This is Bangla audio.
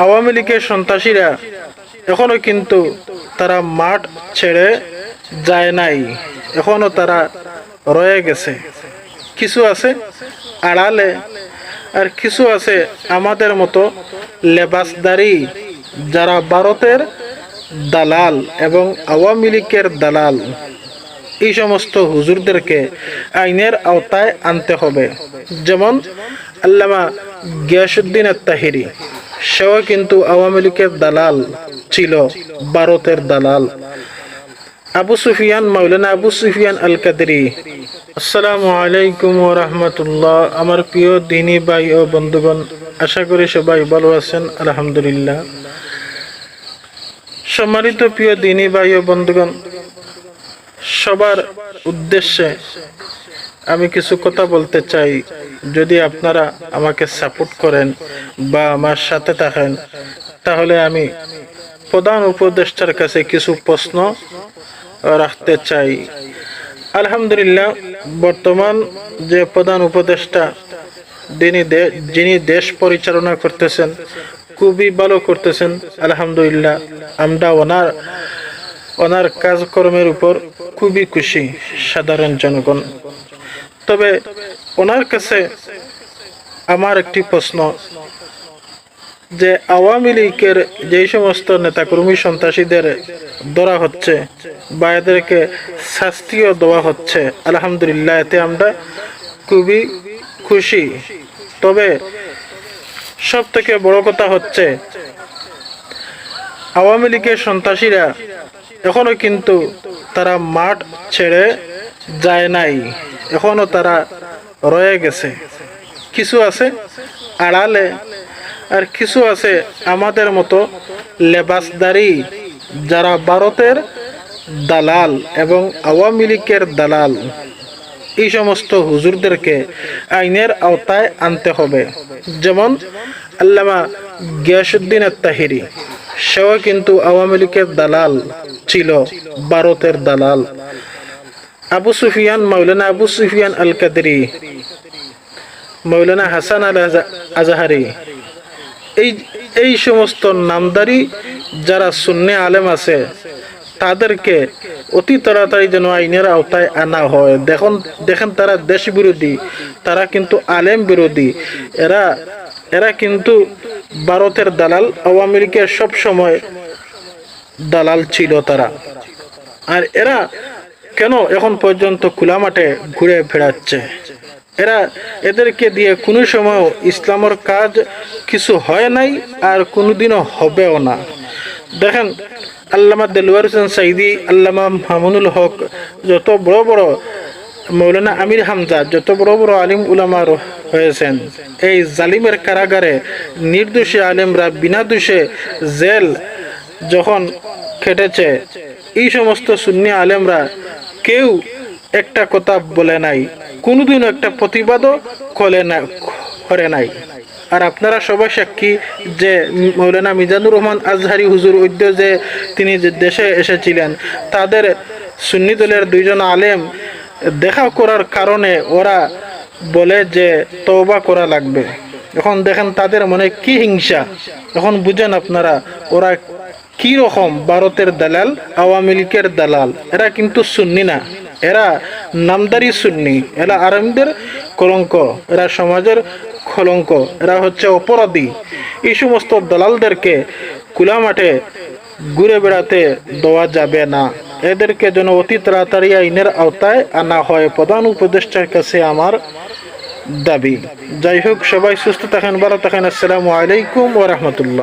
আওয়ামী লীগের সন্ত্রাসীরা এখনো কিন্তু তারা মাঠ ছেড়ে যায় নাই, এখনো তারা রয়ে গেছে। কিছু আছে আড়ালে, আর কিছু আছে আমাদের মতো লেবাসদারি, যারা ভারতের দালাল এবং আওয়ামী লীগের দালাল। এই সমস্ত হুজুরদেরকে আইনের আওতায় আনতে হবে। যেমন আল্লামা গিয়াসউদ্দিন আত-তাহিরি, সেও কিন্তু আওয়ামী লীগের দালাল ছিল, ভারতের দালাল। আবু সুফিয়ান, মাওলানা আবু সুফিয়ান আল কাদরি। আসসালামু আলাইকুম ওয়া রাহমাতুল্লাহ। আমার প্রিয় দ্বীনী ভাই ও বন্ধুগণ, আশা করি সবাই ভালো আছেন, আলহামদুলিল্লাহ। সম্মানিত প্রিয় দ্বীনী ভাই ও বন্ধুগণ, সবার উদ্দেশ্যে আমি কিছু কথা বলতে চাই। যদি আপনারা আমাকে সাপোর্ট করেন বা আমার সাথে থাকেন, তাহলে আমি প্রধান উপদেষ্টার কাছে কিছু প্রশ্ন রাখতে চাই। আলহামদুলিল্লাহ, বর্তমান যে প্রধান উপদেষ্টা যিনি দেশ পরিচালনা করতেছেন, খুবই ভালো করতেছেন, আলহামদুলিল্লাহ। আমরা ওনার কাজকর্মের উপর খুবই খুশি, সাধারণ জনগণ। তবে ওনার কাছে আমার একটি প্রশ্ন, যে আওয়ামী লীগের যে সমস্ত নেতাকর্মী সন্ত্রাসীদের ধরা হচ্ছে বা এদেরকে শাস্তিও দেওয়া হচ্ছে, আলহামদুলিল্লাহ, এতে আমরা খুবই খুশি। তবে সব থেকে বড় কথা হচ্ছে, আওয়ামী লীগের সন্ত্রাসীরা এখনো কিন্তু তারা মাঠ ছেড়ে যায় নাই, এখনো তারা রয়ে গেছে। কিছু আছে আড়ালে, আর কিছু আছে আমাদের মতো লেবাসদারি, যারা ভারতের দালাল এবং আওয়ামী লীগের দালাল। এই সমস্ত হুজুরদেরকে আইনের আওতায় আনতে হবে। যেমন আল্লামা গিয়াসউদ্দিন আত-তাহিরি, সেও কিন্তু আওয়ামী লীগের দালাল ছিল, ভারতের দালাল। আবু সুফিয়ান, মাওলানা আবু সুফিয়ান আল কাদরি, মাওলানা হাসান আল আজহারি, এই সমস্ত নামদারি যারা সুন্নি আলেম আছে, তাদেরকে অতি তাড়াতাড়ি যেন আইনের আওতায় আনা হয়। দেখেন তারা দেশ বিরোধী, তারা কিন্তু আলেম বিরোধী। এরা কিন্তু ভারতের দালাল, আওয়ামী লীগের সব সময় দালাল ছিল তারা। আর এরা কেন এখন পর্যন্ত খোলা মাঠে ঘুরে বেড়াচ্ছে? এদেরকে দিয়ে কোনো সময় ইসলামের কাজ কিছু হয় নাই, আর কোনোদিনও হবেও না। দেখেন আল্লামা দেলওয়ার হোসেন সাইদি, আল্লামা মামুনুল হক, যত বড় বড় মৌলানা আমির হামজা, যত বড় বড় আলিম উলামা হয়েছেন, এই জালিমের কারাগারে নির্দোষী আলেমরা বিনা দোষে জেল যখন খেটেছে, এই সমস্ত সুন্নি আলেমরা কেউ একটা কথা বলে নাই, কোনোদিনও একটা প্রতিবাদও করে নাই। আর আপনারা সবাই সাক্ষী যে মৌলানা মিজানুর রহমান আজহারি হুজুর ঐদ্য যে তিনি যে দেশে এসেছিলেন, তাদের সুন্নি দলের দুইজন আলেম দেখা করার কারণে ওরা বলে যে তওবা করা লাগবে। এখন দেখেন তাদের মনে কি হিংসা, এখন বুঝেন আপনারা ওরা কি রকম ভারতের দালাল, আওয়ামী লীগের দালাল। এরা কিন্তু সুন্নি না, এরা নামদারি সুন্নি, এরা আরামদের কলঙ্ক, এরা সমাজের কলঙ্ক, এরা হচ্ছে অপরাধী। এই সমস্ত দালালদেরকে খোলা মাঠে ঘুরে বেড়াতে দেওয়া যাবে না। এদেরকে যেন অতি তাড়াতাড়ি আইনের আওতায় আনা হয়, প্রধান উপদেষ্টার কাছে আমার দাবি। যাই হোক, সবাই সুস্থ থাকেন, ভালো থাকেন। আসসালামু আলাইকুম ওয়া রাহমাতুল্লাহ।